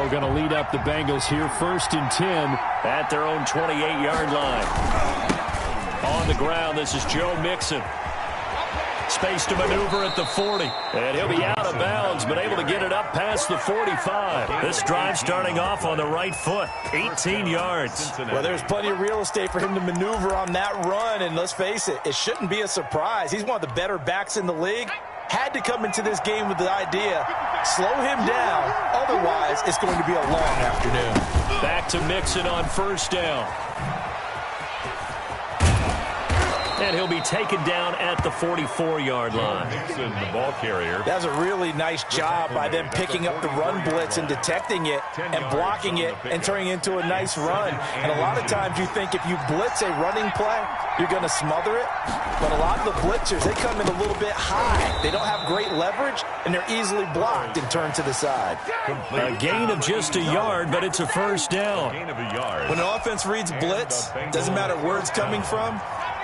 They're going to lead up the Bengals here, 1st and 10 at their own 28-yard line. On the ground, this is Joe Mixon. Space to maneuver at the 40. And he'll be out of bounds, but able to get it up past the 45. This drive starting off on the right foot. 18 yards. Well, there's plenty of real estate for him to maneuver on that run. And let's face it, it shouldn't be a surprise. He's one of the better backs in the league. Had to come into this game with the idea, slow him down. Otherwise, it's going to be a long afternoon. Back to Mixon on 1st down. And he'll be taken down at the 44-yard line. Mixon, the ball carrier. That's a really nice job by them picking up the run blitz and detecting it and blocking it and turning it into a nice run. And a lot of times you think if you blitz a running play, you're going to smother it. But a lot of the blitzers, they come in a little bit high. They don't have great leverage, and they're easily blocked and turned to the side. A gain of just a yard, but it's a 1st down. Gain of a yard. When an offense reads blitz, doesn't matter where it's coming from,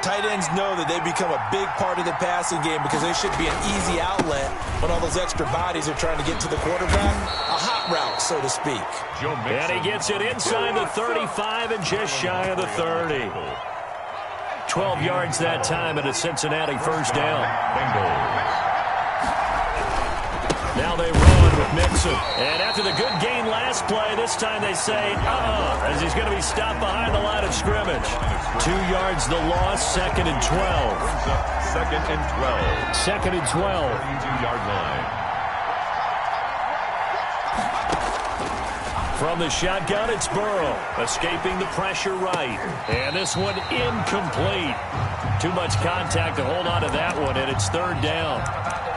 tight ends know that they become a big part of the passing game because they should be an easy outlet when all those extra bodies are trying to get to the quarterback. A hot route, so to speak. And he gets it inside the 35 and just shy of the 30. 12 yards that time at a Cincinnati 1st down. Now they run with Mixon. And after the good gain last play, this time they say, as he's going to be stopped behind the line of scrimmage. 2 yards the loss, 2nd and 12. 2nd and 12. 2nd and 12. 32-yard line. From the shotgun, it's Burrow, escaping the pressure right. And this one incomplete. Too much contact to hold on to that one, and it's 3rd down.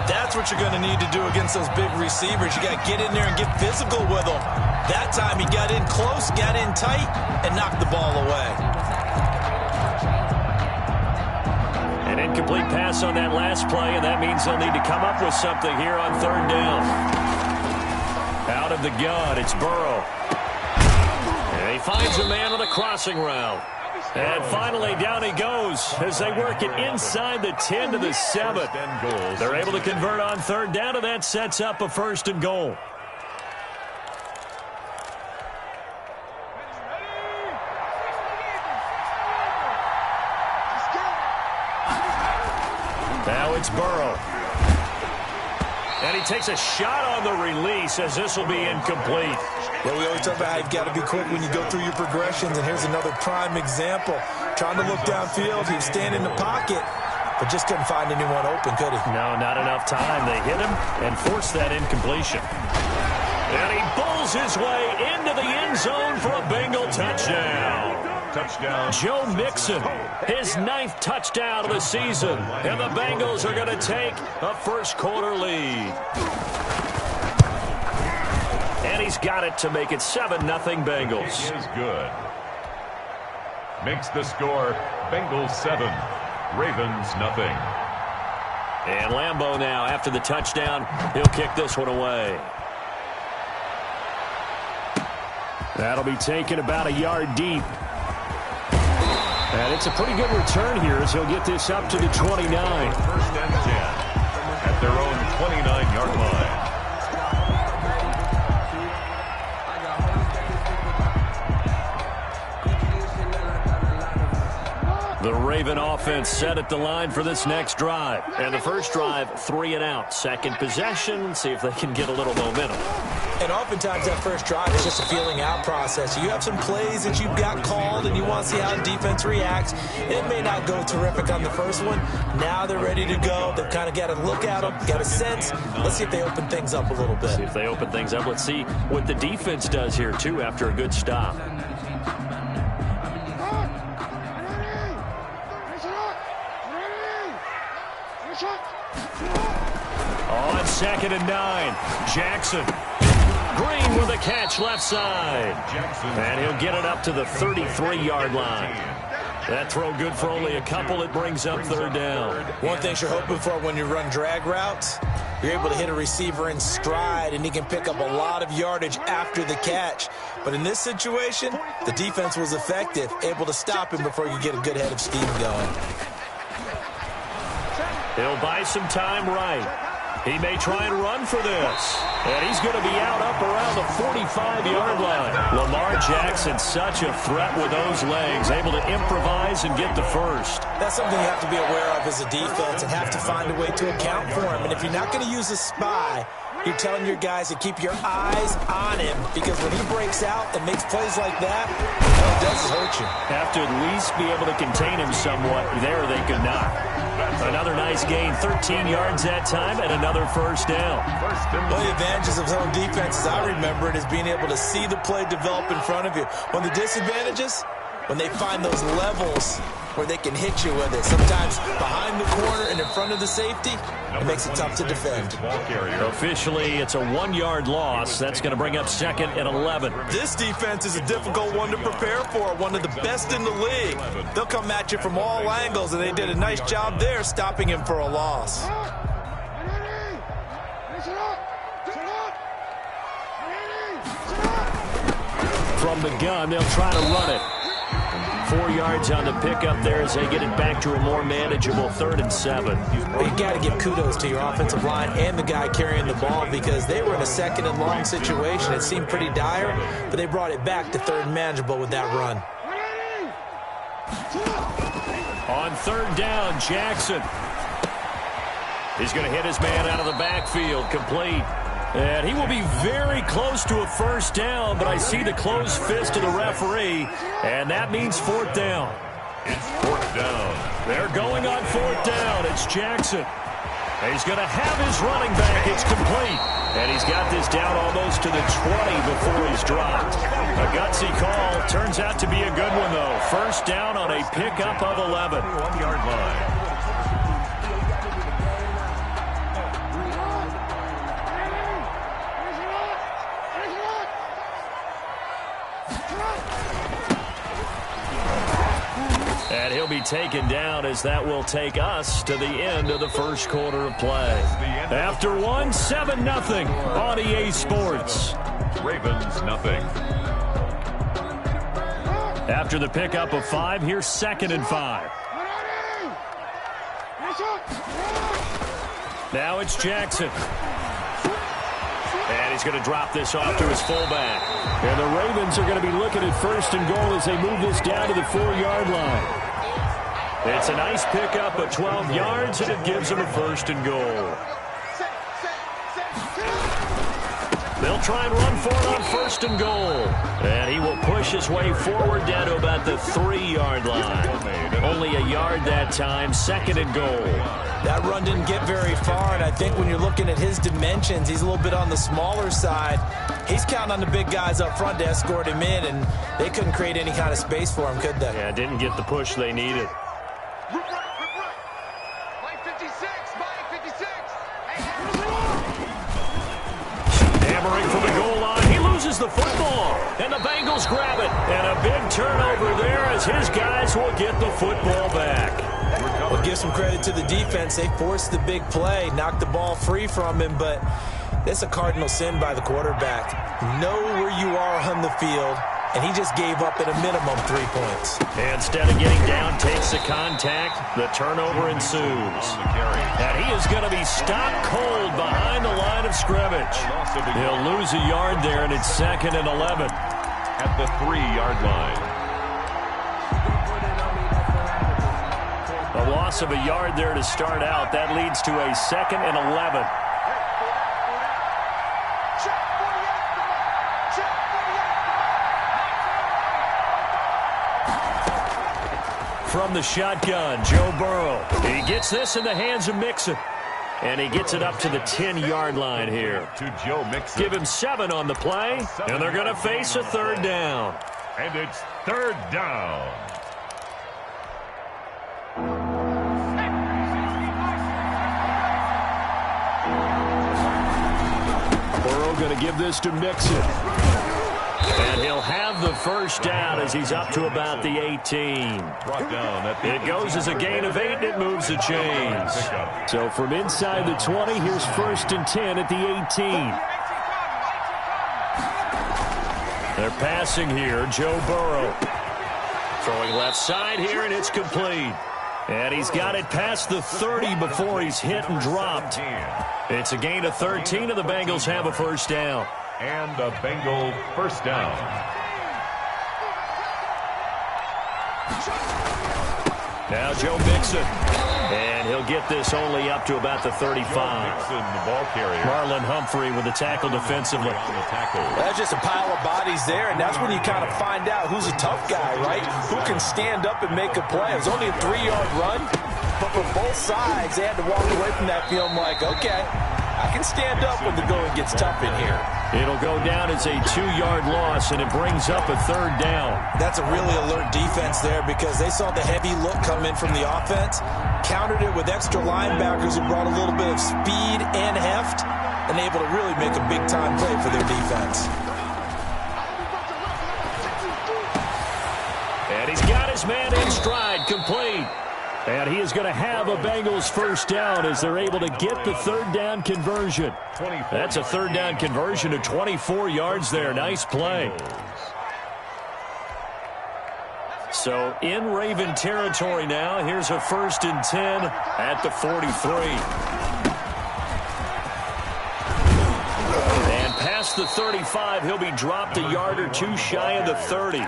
That's what you're going to need to do against those big receivers. You got to get in there and get physical with them. That time he got in close, got in tight, and knocked the ball away. An incomplete pass on that last play, and that means they'll need to come up with something here on 3rd down. Out of the gun, it's Burrow. And he finds a man on the crossing route. And finally, down he goes as they work it inside the 10 to the 7. They're able to convert on 3rd down, and that sets up a 1st and goal. Now it's Burrow. And he takes a shot on the release as this will be incomplete. Well, we always talk about how you've got to be quick when you go through your progressions, and here's another prime example. Trying to look downfield, he was standing in the pocket, but just couldn't find anyone open, could he? No, not enough time. They hit him and forced that incompletion. And he bowls his way into the end zone for a Bengal touchdown. Touchdown. Joe Mixon, his 9th touchdown of the season. And the Bengals are going to take a 1st quarter lead. And he's got it to make it 7-0 Bengals. He is good. Makes the score Bengals 7, Ravens nothing. And Lambeau now, after the touchdown, he'll kick this one away. That'll be taken about a yard deep. And it's a pretty good return here as he'll get this up to the 29. 1st and 10 at their own 29-yard line. The Raven offense set at the line for this next drive. And the first drive, 3 and out. Second possession, see if they can get a little momentum. And oftentimes that first drive is just a feeling out process. You have some plays that you've got called and you want to see how the defense reacts. It may not go terrific on the first one. Now they're ready to go. They've kind of got to look at them, got a sense. Let's see if they open things up a little bit. See if they open things up. Let's see what the defense does here, too, after a good stop. On 2nd and 9, Jackson. Green with a catch left side. And he'll get it up to the 33-yard line. That throw good for only a couple. It brings up 3rd down. One thing you're hoping for when you run drag routes, you're able to hit a receiver in stride, and he can pick up a lot of yardage after the catch. But in this situation, the defense was effective, able to stop him before you get a good head of steam going. He'll buy some time right. He may try and run for this. And he's going to be out up around the 45-yard line. Lamar Jackson, such a threat with those legs, able to improvise and get the first. That's something you have to be aware of as a defense and have to find a way to account for him. And if you're not going to use a spy, you're telling your guys to keep your eyes on him, because when he breaks out and makes plays like that, it does hurt you. Have to at least be able to contain him somewhat. There they could not. Another nice gain, 13 yards that time, and another first down. One of the advantages of zone defense, as I remember it, is being able to see the play develop in front of you. One of the disadvantages, when they find those levels where they can hit you with it. Sometimes behind the corner and in front of the safety, it makes it tough to defend. Officially, it's a 1-yard loss. That's going to bring up second and 11. This defense is a difficult one to prepare for, one of the best in the league. They'll come at you from all angles, and they did a nice job there stopping him for a loss. From the gun, they'll try to run it. 4 yards on the pickup there as they get it back to a more manageable 3rd and 7. Well, you got to give kudos to your offensive line and the guy carrying the ball, because they were in a 2nd and long situation. It seemed pretty dire, but they brought it back to 3rd and manageable with that run. On 3rd down, Jackson. He's going to hit his man out of the backfield, complete. And he will be very close to a first down, but I see the closed fist of the referee, and that means 4th down. It's 4th down. They're going on 4th down. It's Jackson. And he's going to have his running back. It's complete. And he's got this down almost to the 20 before he's dropped. A gutsy call. Turns out to be a good one, though. First down on a pickup of 11. 1-yard line. And he'll be taken down, as that will take us to the end of the first quarter of play. After 1, 7-0 on EA Sports. Ravens, nothing. After the pickup of 5, here's 2nd and 5. Now it's Jackson. And he's going to drop this off to his fullback. And the Ravens are going to be looking at 1st and goal as they move this down to the 4-yard line. It's a nice pickup of 12 yards, and it gives them a 1st and goal. They'll try and run for it on 1st and goal. And he will push his way forward down to about the 3-yard line. Only a yard that time, 2nd and goal. That run didn't get very far, and I think when you're looking at his dimensions, he's a little bit on the smaller side. He's counting on the big guys up front to escort him in, and they couldn't create any kind of space for him, could they? Yeah, didn't get the push they needed. Hammering from the goal line. He loses the football, and the Bengals grab it. And a big turnover there as his guys will get the football back. Well, give some credit to the defense. They forced the big play, knocked the ball free from him, but that's a cardinal sin by the quarterback. Know where you are on the field, and he just gave up at a minimum 3 points. Instead of getting down, takes the contact. The turnover ensues. And he is going to be stopped cold behind the line of scrimmage. He'll lose a yard there, and it's 2nd and 11. At the 3-yard line. A loss of a yard there to start out. That leads to a 2nd and 11. From the shotgun, Joe Burrow. He gets this in the hands of Mixon. And he gets it up to the 10-yard line here. To Joe Mixon. Give him 7 on the play, and they're going to face a 3rd down. And it's 3rd down. Burrow going to give this to Mixon. And he'll have the first down as he's up to about the 18. It goes as a gain of 8, and it moves the chains. So from inside the 20, here's 1st and 10 at the 18. They're passing here. Joe Burrow throwing left side here, and it's complete. And he's got it past the 30 before he's hit and dropped. It's a gain of 13, and the Bengals have a first down. And a Bengal first down. Now Joe Mixon. And he'll get this only up to about the 35. Mixon, the ball carrier. Marlon Humphrey with the tackle defensively. That's just a pile of bodies there, and that's when you kind of find out who's a tough guy, right? Who can stand up and make a play. It was only a 3-yard run, but for both sides, they had to walk away from that feeling like, okay, I can stand up when the going gets tough in here. It'll go down as a 2-yard loss, and it brings up a third down. That's a really alert defense there because they saw the heavy look come in from the offense, countered it with extra linebackers who brought a little bit of speed and heft, and able to really make a big-time play for their defense. And he's got his man in stride, complete. And he is going to have a Bengals first down as they're able to get the third down conversion. That's a third down conversion of 24 yards there. Nice play. So in Raven territory now. Here's a 1st and 10 at the 43. And past the 35, he'll be dropped a yard or two shy of the 30.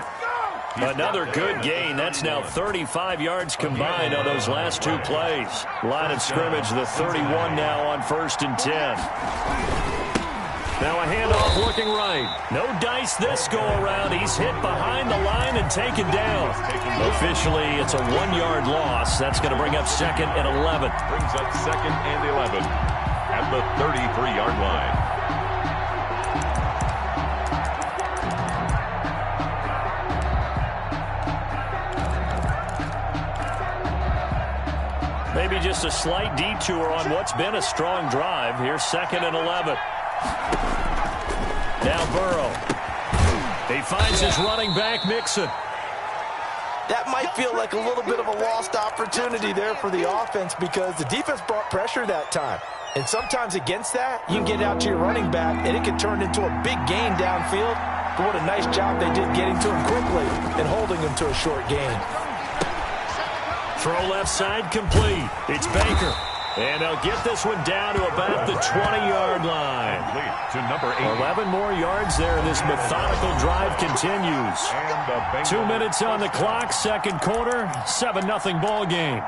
Another good gain. That's now 35 yards combined on those last two plays. Line of scrimmage, the 31 now on 1st and 10. Now a handoff looking right. No dice this go-around. He's hit behind the line and taken down. Officially, it's a 1-yard loss. That's going to bring up 2nd and 11. Brings up 2nd and 11 at the 33-yard line. Maybe just a slight detour on what's been a strong drive. Here's 2nd and 11. Now Burrow. He finds his running back, Mixon. That might feel like a little bit of a lost opportunity there for the offense because the defense brought pressure that time. And sometimes against that, you can get out to your running back, and it can turn into a big gain downfield. But what a nice job they did getting to him quickly and holding him to a short gain. Throw left side complete. It's Baker. And they'll get this one down to about the 20-yard line. To number 8. 11 more yards there, and this methodical drive continues. 2 minutes on the clock, second quarter, 7-0 ball game.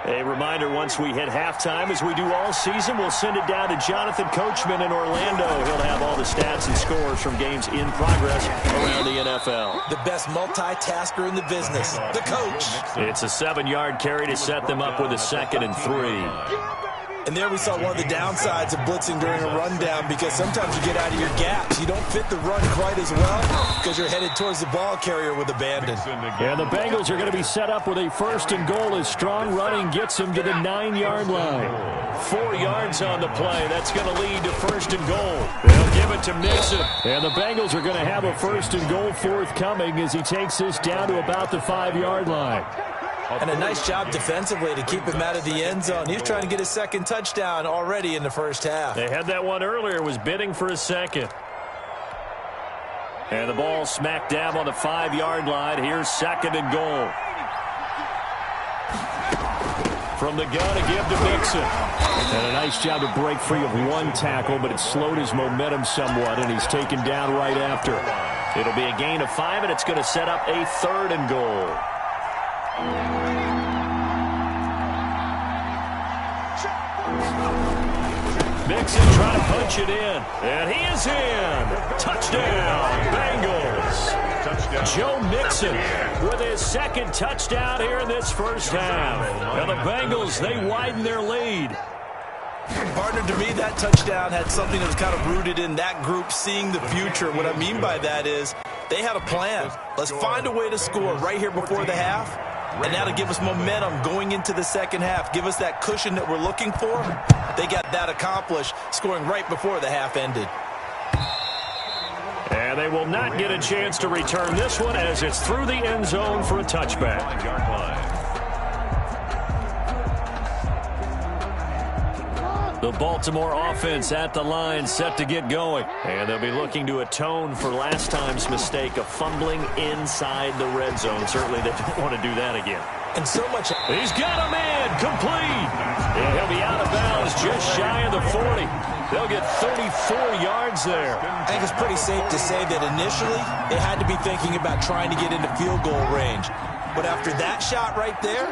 A reminder, once we hit halftime, as we do all season, we'll send it down to Jonathan Coachman in Orlando. He'll have all the stats and scores from games in progress around the NFL. The best multitasker in the business, the coach. It's a 7-yard carry to set them up with a 2nd and 3. And there we saw one of the downsides of blitzing during a rundown because sometimes you get out of your gaps. You don't fit the run quite as well because you're headed towards the ball carrier with abandon. And the Bengals are going to be set up with a 1st and goal as strong running gets them to the 9-yard line. 4 yards on the play. That's going to lead to 1st and goal. They'll give it to Mixon. And the Bengals are going to have a 1st and goal forthcoming as he takes this down to about the 5-yard line. And a nice job defensively to keep him out of the end zone. He's trying to get his 2nd touchdown already in the first half. They had that one earlier, was bidding for a 2nd. And the ball smacked down on the 5-yard line. Here's 2nd and goal. From the gun to give to Mixon. And a nice job to break free of one tackle, but it slowed his momentum somewhat, and he's taken down right after. It'll be a gain of 5, and it's going to set up a 3rd and goal. Mixon trying to punch it in, and he is in. Touchdown, Bengals. Touchdown. Joe Mixon with his 2nd touchdown here in this first half. And the Bengals, they widen their lead. Partner, to me, that touchdown had something that was kind of rooted in that group seeing the future. What I mean by that is they had a plan. Let's find a way to score right here before the half. And that'll give us momentum going into the second half. Give us that cushion that we're looking for. They got that accomplished, scoring right before the half ended. And they will not get a chance to return this one as it's through the end zone for a touchback. The Baltimore offense at the line, set to get going. And they'll be looking to atone for last time's mistake of fumbling inside the red zone. Certainly they don't want to do that again. And so much. He's got a man, complete. And he'll be out of bounds just shy of the 40. They'll get 34 yards there. I think it's pretty safe to say that initially they had to be thinking about trying to get into field goal range. But after that shot right there,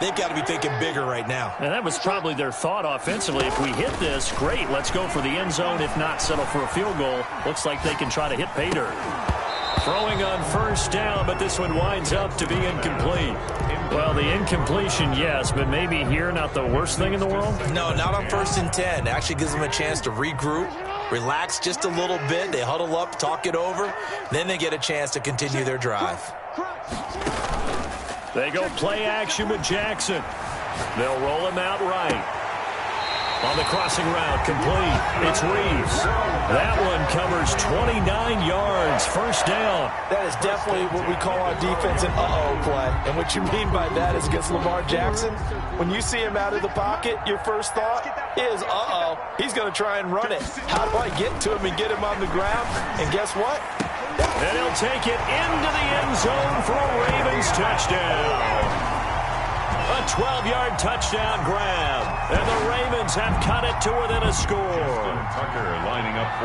they've got to be thinking bigger right now. And that was probably their thought offensively. If we hit this, great, let's go for the end zone. If not, settle for a field goal. Looks like they can try to hit pay dirt. Throwing on first down, but this one winds up to be incomplete. Well, the incompletion, yes, but maybe here not the worst thing in the world? No, not on 1st and 10. It actually gives them a chance to regroup, relax just a little bit. They huddle up, talk it over. Then they get a chance to continue their drive. They go play action with Jackson. They'll roll him out right. On the crossing route, complete. It's Reeves. That one covers 29 yards. First down. That is definitely what we call our defense an uh-oh play. And what you mean by that is against Lamar Jackson, when you see him out of the pocket, your first thought is, uh-oh, he's going to try and run it. How do I get to him and get him on the ground? And guess what? And he'll take it into the end zone for a Ravens touchdown. A 12-yard touchdown grab. And the Ravens have cut it to within a score.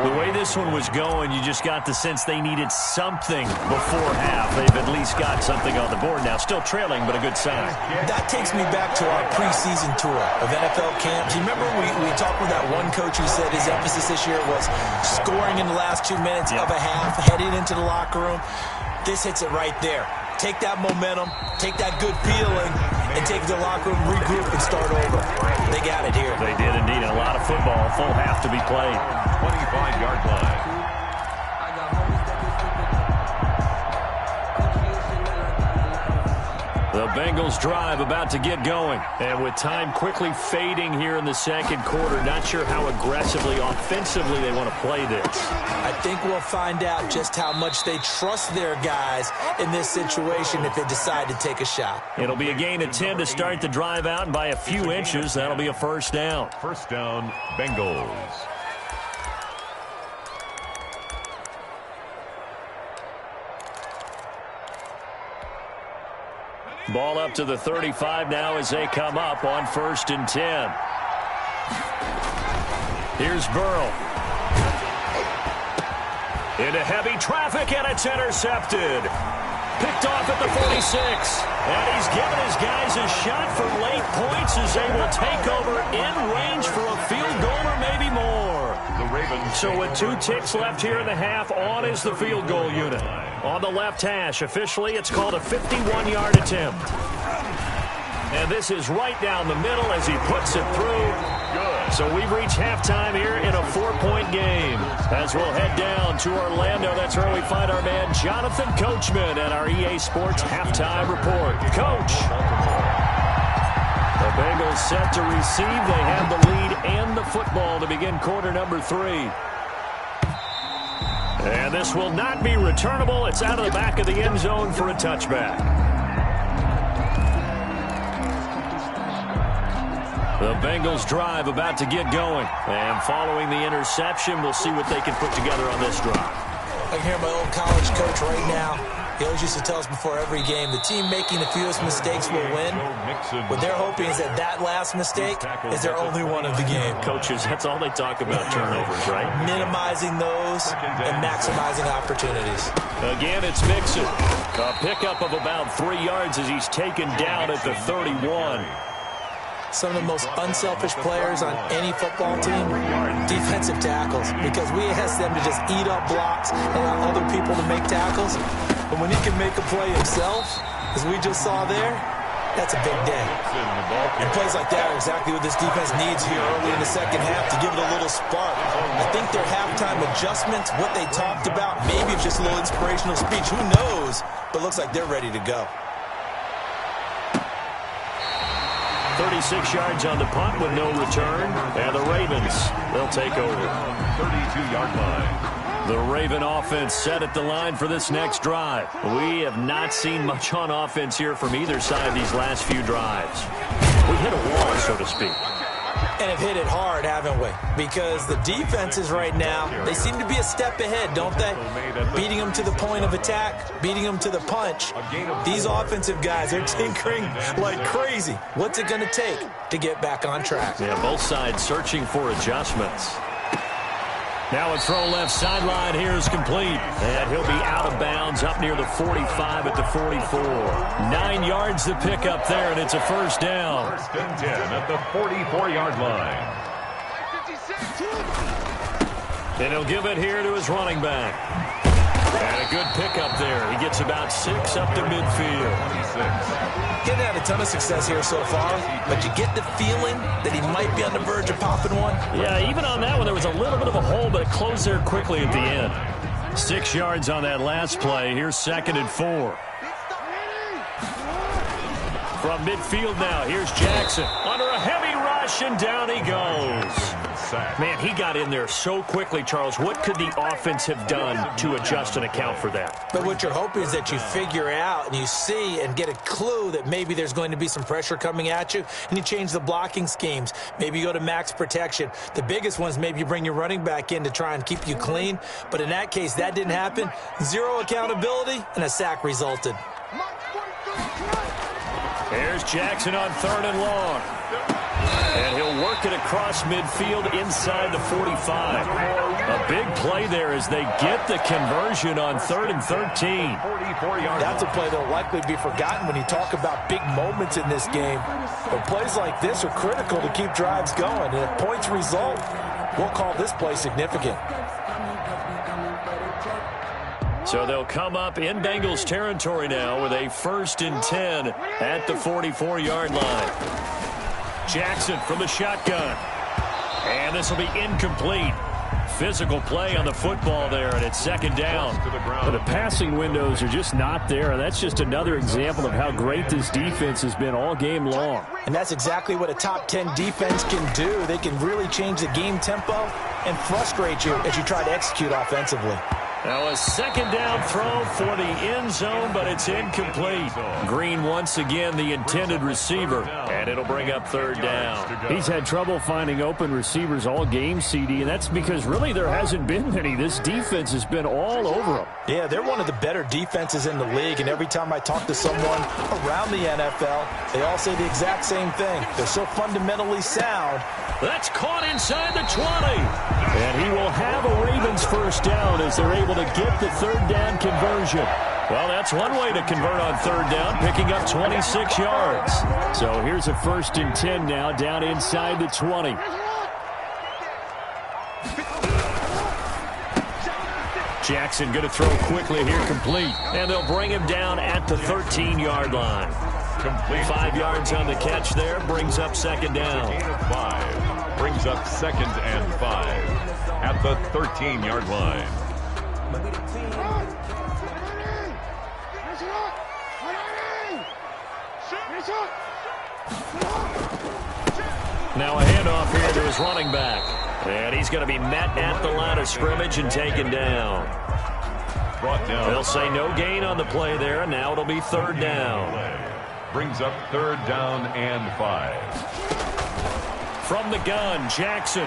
The way this one was going, you just got the sense they needed something before half. They've at least got something on the board now. Still trailing, but a good sign. That takes me back to our preseason tour of NFL camps. You remember we talked with that one coach who said his emphasis this year was scoring in the last 2 minutes of a half, heading into the locker room. This hits it right there. Take that momentum, take that good feeling, and take the locker room, regroup, and start over. They got it here. They did indeed. A lot of football, full half to be played. 25-yard line. The Bengals drive about to get going. And with time quickly fading here in the second quarter, not sure how aggressively, offensively they want to play this. I think we'll find out just how much they trust their guys in this situation if they decide to take a shot. It'll be a gain of 10 to start the drive out, and by a few inches, that'll be a first down. First down, Bengals. Ball up to the 35 now as they come up on 1st and 10. Here's Burrow. Into heavy traffic, and it's intercepted. Picked off at the 46. And he's given his guys a shot for late points as they will take over in range for a field goal or maybe more. The Ravens. So with 2 ticks left here in the half, on is the field goal unit. On the left hash, officially, it's called a 51-yard attempt. And this is right down the middle as he puts it through. Good. So we've reached halftime here in a 4-point game. As we'll head down to Orlando, that's where we find our man Jonathan Coachman at our EA Sports Halftime Report. Coach. The Bengals set to receive. They have the lead and the football to begin quarter number 3. And this will not be returnable. It's out of the back of the end zone for a touchback. The Bengals drive about to get going. And following the interception, we'll see what they can put together on this drive. I can hear my old college coach right now. He always used to tell us before every game, the team making the fewest mistakes will win. What they're hoping is that that last mistake is their only one of the game. Coaches, that's all they talk about, turnovers, right? Minimizing those and maximizing opportunities. Again, it's Mixon. A pickup of about 3 yards as he's taken down at the 31. Some of the most unselfish players on any football team, defensive tackles, because we ask them to just eat up blocks and allow other people to make tackles. But when he can make a play himself, as we just saw there, that's a big day. And plays like that are exactly what this defense needs here early in the second half to give it a little spark. I think their halftime adjustments, what they talked about, maybe it's just a little inspirational speech. Who knows? But it looks like they're ready to go. 36 yards on the punt with no return. And the Ravens, they'll take over. 32-yard line. The Raven offense set at the line for this next drive. We have not seen much on offense here from either side these last few drives. We hit a wall, so to speak. And have hit it hard, haven't we? Because the defenses right now, they seem to be a step ahead, don't they? Beating them to the point of attack, beating them to the punch. These offensive guys, they're tinkering like crazy. What's it going to take to get back on track? Yeah, both sides searching for adjustments. Now a throw left sideline here is complete. And he'll be out of bounds up near the 45 at the 44. 9 yards to pick up there, and it's a first down. First and 10 at the 44-yard line. And he'll give it here to his running back. And a good pickup there. He gets about 6 up to midfield. 26. Getting had a ton of success here so far, but you get the feeling that he might be on the verge of popping one. Yeah, even on that one, there was a little bit of a hole, but it closed there quickly at the end. 6 yards on that last play. Here's 2nd and 4. From midfield now, here's Jackson. Under a heavy rush, and down he goes. Man, he got in there so quickly, Charles. What could the offense have done to adjust and account for that? But what you're hoping is that you figure out and you see and get a clue that maybe there's going to be some pressure coming at you, and you change the blocking schemes. Maybe you go to max protection. The biggest ones, maybe you bring your running back in to try and keep you clean. But in that case, that didn't happen. 0 accountability, and a sack resulted. Here's Jackson on 3rd and long. And he'll work it across midfield inside the 45. A big play there as they get the conversion on 3rd and 13. That's a play that'll likely be forgotten when you talk about big moments in this game. But plays like this are critical to keep drives going. And if points result, we'll call this play significant. So they'll come up in Bengals territory now with a 1st and 10 at the 44-yard line. Jackson from the shotgun. And this will be incomplete. Physical play on the football there, and it's 2nd down. But the passing windows are just not there, and that's just another example of how great this defense has been all game long. And that's exactly what a top 10 defense can do. They can really change the game tempo and frustrate you as you try to execute offensively. Now a 2nd down throw for the end zone, but it's incomplete. Green once again the intended receiver, and it'll bring up 3rd down. He's had trouble finding open receivers all game, CD, and that's because really there hasn't been many. This defense has been all over them. Yeah, they're one of the better defenses in the league, and every time I talk to someone around the NFL, they all say the exact same thing. They're so fundamentally sound. That's caught inside the 20. And he will have a Ravens first down as they're able to get the 3rd down conversion. Well, that's one way to convert on 3rd down, picking up 26 yards. So here's a 1st and 10 now down inside the 20. Jackson going to throw quickly here, complete. And they'll bring him down at the 13-yard line. Complete. 5 yards on the catch there, brings up 2nd down. Gain of 5. Brings up 2nd and 5 at the 13-yard line. Now a handoff here to his running back. And he's going to be met at the line of scrimmage and taken down. Brought down. They'll say no gain on the play there, and now it'll be 3rd down. Brings up 3rd down and 5. From the gun, Jackson.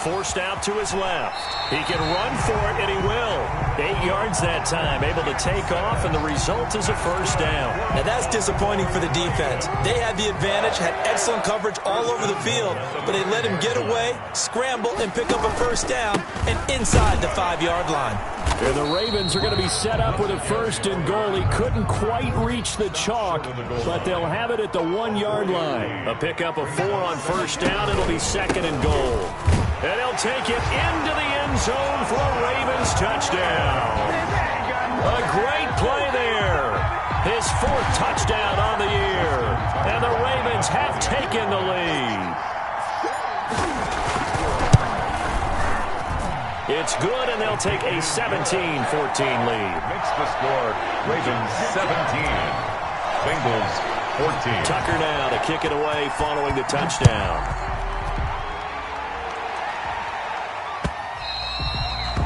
Forced out to his left. He can run for it, and he will. 8 yards that time, able to take off, and the result is a 1st down. Now that's disappointing for the defense. They had the advantage, had excellent coverage all over the field, but they let him get away, scramble, and pick up a 1st down, and inside the 5-yard line. And the Ravens are going to be set up with a 1st and goal. He couldn't quite reach the chalk, but they'll have it at the 1-yard line. A pickup of 4 on 1st down. It'll be 2nd and goal. And he'll take it into the end zone for a Ravens touchdown. A great play there. His 4th touchdown on the year. And the Ravens have taken the lead. It's good, and they'll take a 17-14 lead. Makes the score Ravens 17. Bengals 14. Tucker now to kick it away following the touchdown.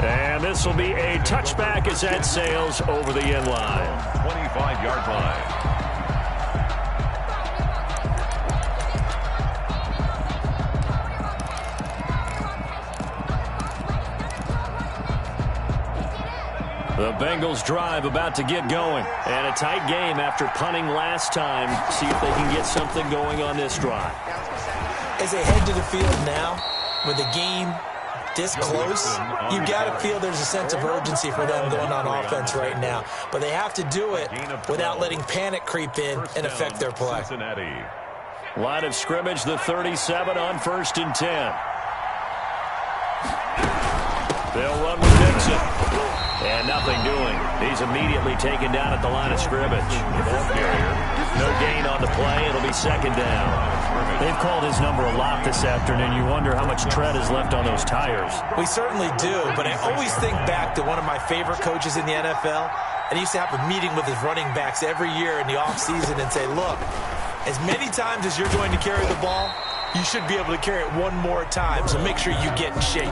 And this will be a touchback as that sails over the end line. 25-yard line. Bengals drive about to get going. And a tight game after punting last time. See if they can get something going on this drive. As they head to the field now, with the game this close, you got to feel there's a sense of urgency for them going on offense right now. But they have to do it without letting panic creep in and affect their play. Line of scrimmage, the 37 on 1st and 10. They'll run with Dixon. And nothing doing. He's immediately taken down at the line of scrimmage. No gain on the play. It'll be 2nd down. They've called his number a lot this afternoon. You wonder how much tread is left on those tires. We certainly do, but I always think back to one of my favorite coaches in the NFL. And he used to have a meeting with his running backs every year in the offseason and say, look, as many times as you're going to carry the ball, you should be able to carry it one more time, so make sure you get in shape.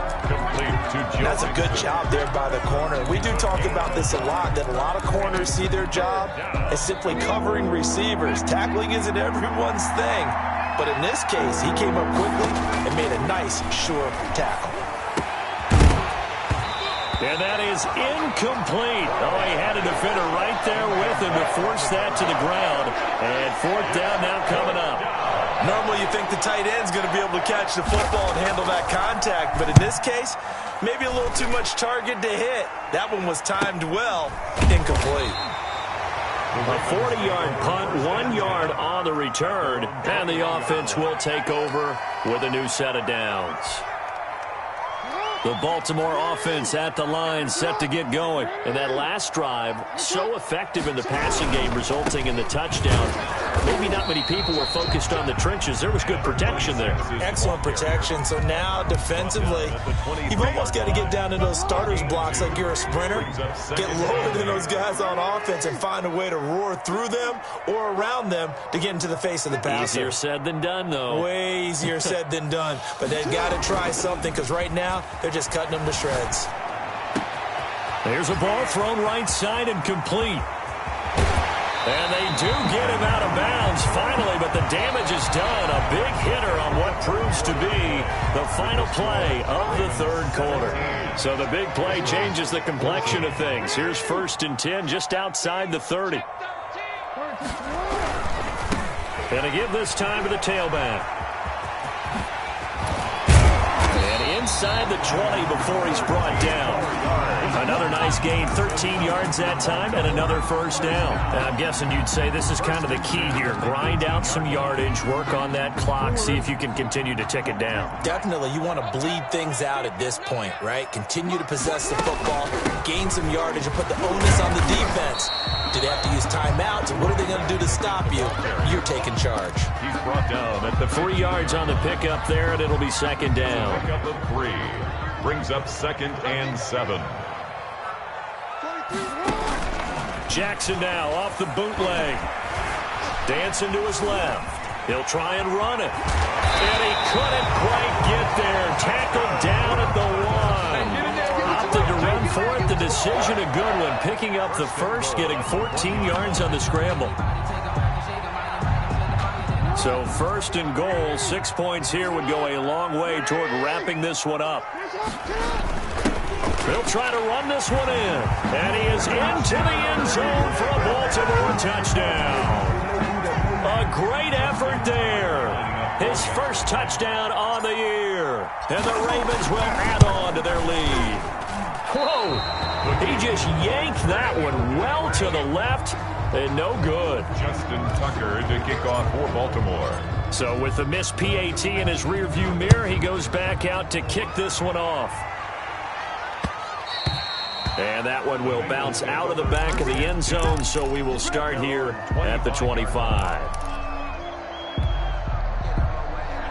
That's a good job there by the corner. We do talk about this a lot, that a lot of corners see their job as simply covering receivers. Tackling isn't everyone's thing. But in this case, he came up quickly and made a nice, sure tackle. And that is incomplete. Oh, he had a defender right there with him to force that to the ground. And 4th down now coming up. Normally you think the tight end's going to be able to catch the football and handle that contact, but in this case, maybe a little too much target to hit. That one was timed well. Incomplete. A 40-yard punt, 1 yard on the return, and the offense will take over with a new set of downs. The Baltimore offense at the line, set to get going. And that last drive, so effective in the passing game, resulting in the touchdown. Maybe not many people were focused on the trenches. There was good protection there. Excellent protection. So now, defensively, you've almost got to get down to those starters blocks like you're a sprinter. Get lower than those guys on offense and find a way to roar through them or around them to get into the face of the passer. Easier said than done, though. Way easier said than done. But they've got to try something, because right now, they're just cutting them to shreds. There's a ball thrown right side and complete. And they do get him out of bounds finally, but the damage is done. A big hitter on what proves to be the final play of the 3rd quarter. So the big play changes the complexion of things. Here's 1st and 10 just outside the 30. And to give this time to the tailback. Inside the 20 before he's brought down. Another nice gain, 13 yards that time, and another 1st down. And I'm guessing you'd say this is kind of the key here. Grind out some yardage, work on that clock, see if you can continue to tick it down. Definitely, you want to bleed things out at this point, right? Continue to possess the football, gain some yardage, and put the onus on the defense. Do they have to use timeouts, or what are they going to do to stop you? You're taking charge. He's brought down at the 3 yards on the pickup there, and it'll be 2nd down. Pickup of 3. Brings up 2nd and 7. Jackson now off the bootleg. Dancing to his left. He'll try and run it. And he couldn't quite get there. Tackled down at the 1. Opted to run for it. The decision a good one. Picking up the first, getting 14 yards on the scramble. So 1st and goal, 6 points here would go a long way toward wrapping this one up. They'll try to run this one in. And he is into the end zone for a Baltimore touchdown. A great effort there. His first touchdown on the year. And the Ravens will add on to their lead. Whoa. He just yanked that one well to the left. And no good. Justin Tucker to kick off for Baltimore. So with the missed PAT in his rearview mirror, he goes back out to kick this one off. And that one will bounce out of the back of the end zone, so we will start here at the 25.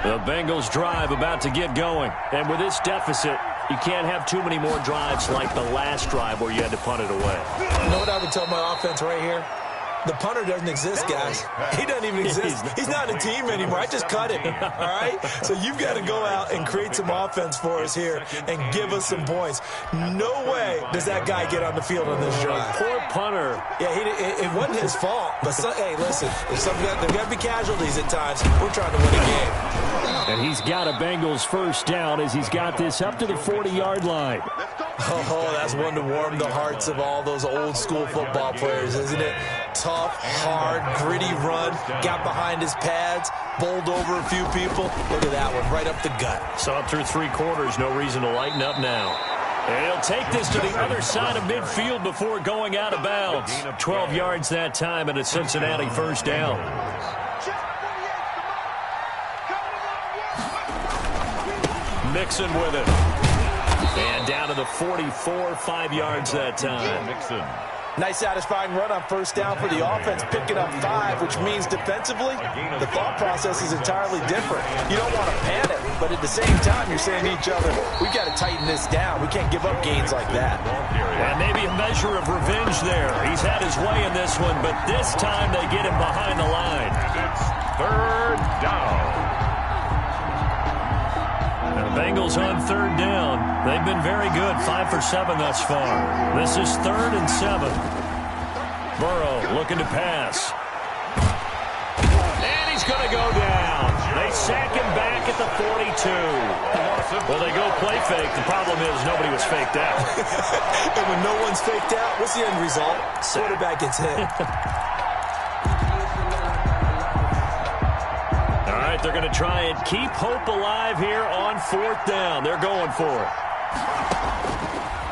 The Bengals drive about to get going. And with this deficit, you can't have too many more drives like the last drive where you had to punt it away. You know what I would tell my offense right here? The punter doesn't exist, guys. He doesn't even exist. He's not a team anymore. I just cut him, all right? So you've got to go out and create some offense for us here and give us some points. No way does that guy get on the field on this drive. Poor punter. Yeah, it wasn't his fault. But, hey, listen, there's got to be casualties at times. We're trying to win a game. And he's got a Bengals 1st down as he's got this up to the 40-yard line. Oh, that's one to warm the hearts of all those old school football players, isn't it? Tough, hard, gritty run, got behind his pads, bowled over a few people. Look at that one, right up the gut. Saw it through 3 quarters, no reason to lighten up now. And he'll take this to the other side of midfield before going out of bounds. 12 yards that time and a Cincinnati first down. Mixon with it. And down to the 44, 5 yards that time. Mixon. Nice satisfying run on first down for the offense, picking up 5, which means defensively, the thought process is entirely different. You don't want to panic, but at the same time, you're saying to each other, we've got to tighten this down. We can't give up gains like that. And maybe a measure of revenge there. He's had his way in this one, but this time they get him behind the line. It's third down. The Bengals on third down. They've been very good, 5 for 7 thus far. This is 3rd and 7. Burrow looking to pass. And he's going to go down. They sack him back at the 42. Well, they go play fake. The problem is nobody was faked out. And when no one's faked out, what's the end result? Quarterback gets hit. They're going to try and keep hope alive here on 4th down. They're going for it.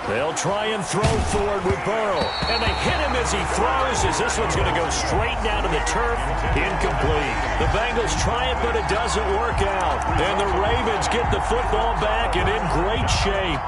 They'll try and throw forward with Burrow. And they hit him as he throws, as this one's going to go straight down to the turf. Incomplete. The Bengals try it, but it doesn't work out. And the Ravens get the football back and in great shape.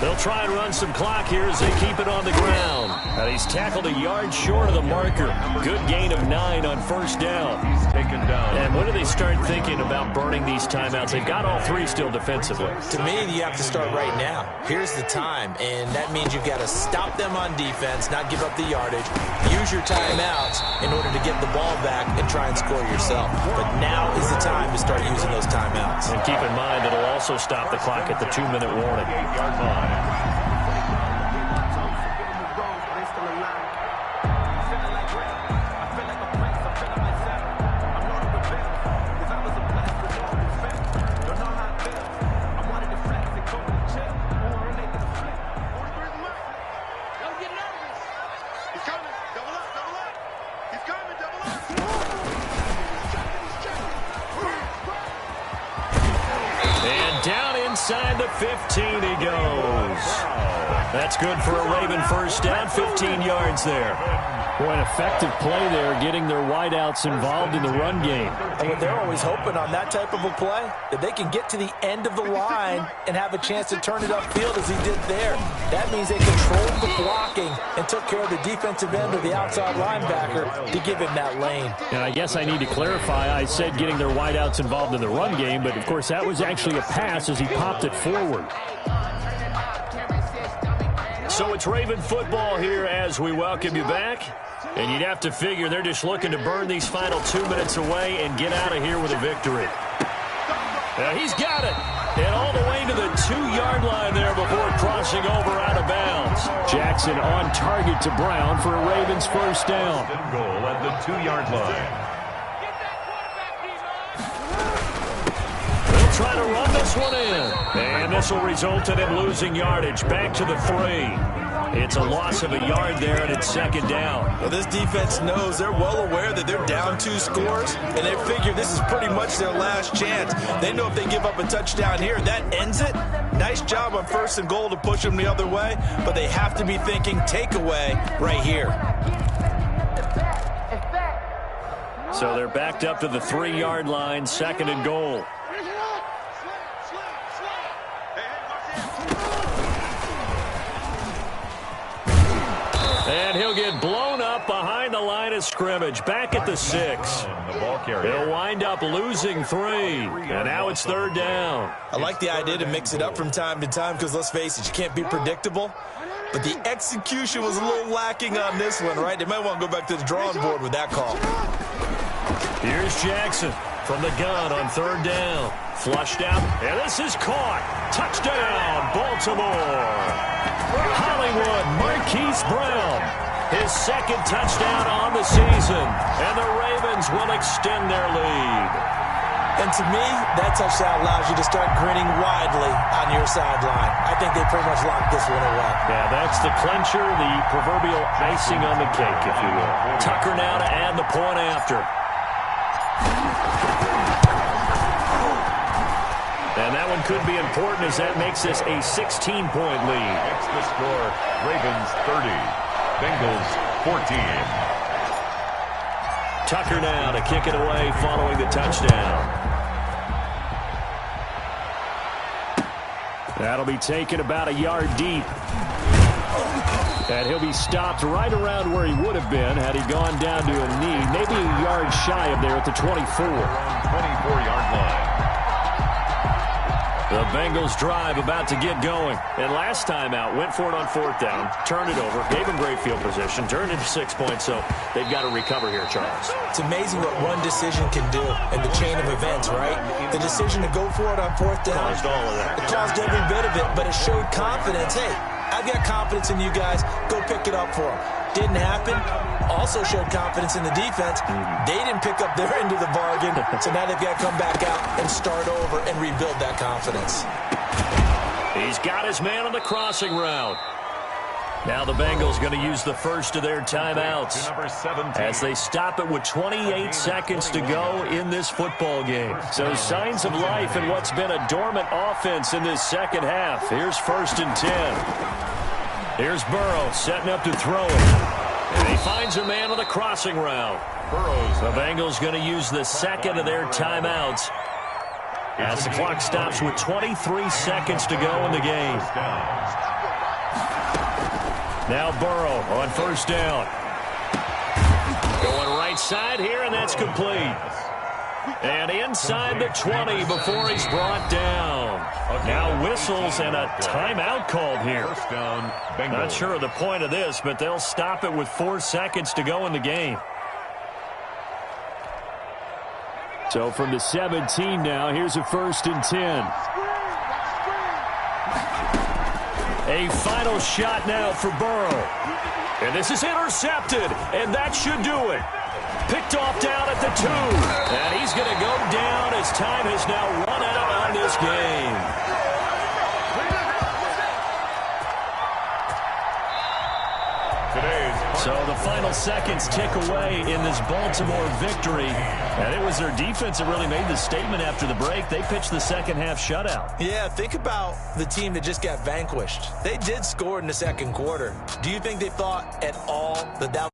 They'll try and run some clock here as they keep it on the ground. And he's tackled a yard short of the marker. Good gain of 9 on first down. He's taken down. And when do they start thinking about burning these timeouts? They've got all 3 still defensively. To me, you have to start right now. Here's the time, and that means you've got to stop them on defense, not give up the yardage, use your timeouts in order to get the ball back and try and score yourself. But now is the time to start using those timeouts. And keep in mind, it'll also stop the clock at the 2-minute warning. 8-yard line. Inside the 15 he goes. That's good for a Raven first down, 15 yards there. Boy, an effective play there, getting their wideouts involved in the run game. And what they're always hoping on that type of a play, that they can get to the end of the line and have a chance to turn it upfield as he did there. That means they controlled the blocking and took care of the defensive end or the outside linebacker to give him that lane. And I guess I need to clarify, I said getting their wideouts involved in the run game, but of course that was actually a pass as he popped it forward. So it's Raven football here as we welcome you back. And you'd have to figure they're just looking to burn these final 2 minutes away and get out of here with a victory. Now he's got it. And all the way to the 2-yard line there before crossing over out of bounds. Jackson on target to Brown for a Ravens first down. Goal at the 2-yard line. They'll try to run this one in. And this will result in him losing yardage. Back to the 3. It's a loss of a yard there, and it's second down. Well, this defense knows, they're well aware that they're down 2 scores, and they figure this is pretty much their last chance. They know if they give up a touchdown here, that ends it. Nice job on 1st and goal to push them the other way, but they have to be thinking takeaway right here. So they're backed up to the 3-yard line, 2nd and goal. And he'll get blown up behind the line of scrimmage. Back at the 6. He'll wind up losing 3. And now it's 3rd down. I like the idea to mix it up from time to time because, let's face it, you can't be predictable. But the execution was a little lacking on this one, right? They might want to go back to the drawing board with that call. Here's Jackson. from the gun on third down. Flushed out, and this is caught. Touchdown, Baltimore. Hollywood Marquise Brown, his second touchdown on the season, and the Ravens will extend their lead. And to me, that touchdown allows you to start grinning widely on your sideline. I think they pretty much locked this one away. Yeah, that's the clincher, the proverbial icing on the cake, if you will. Tucker now to add the point after. And that one could be important as that makes this a 16-point lead. That's the score. Ravens 30, Bengals 14. Tucker now to kick it away following the touchdown. That'll be taken about a yard deep. And he'll be stopped right around where he would have been had he gone down to a knee, maybe a yard shy of there at the 24. 24-yard line. The Bengals drive about to get going. And last time out, went for it on fourth down, turned it over, gave him great field position, turned it to 6 points, so they've got to recover here, Charles. It's amazing what one decision can do in the chain of events, right? The decision to go for it on fourth down. Caused all of that. It caused every bit of it, but it showed confidence. Hey, I've got confidence in you guys. Go pick it up for them. Didn't happen. Also showed confidence in the defense. They didn't pick up their end of the bargain, so now they've got to come back out and start over and rebuild that confidence. He's got his man on the crossing route. Now the Bengals going to use the first of their timeouts as they stop it with 28 seconds to go in this football game. So signs of life in what's been a dormant offense in this second half. Here's 1st and 10. Here's Burrow setting up to throw it. And he finds a man on the crossing route. The Bengals going to use the second of their timeouts as the clock stops with 23 seconds to go in the game. Now Burrow on 1st down. Going right side here, and that's complete. And inside the 20 before he's brought down. Now whistles and a timeout called here. Not sure of the point of this, but they'll stop it with 4 seconds to go in the game. So from the 17 now, here's a 1st and 10. A final shot now for Burrow. And this is intercepted, and that should do it. Picked off down at the 2. And he's going to go down as time has now run out on this game. So the final seconds tick away in this Baltimore victory. And it was their defense that really made the statement after the break. They pitched the second half shutout. Yeah, think about the team that just got vanquished. They did score in the second quarter. Do you think they thought at all that that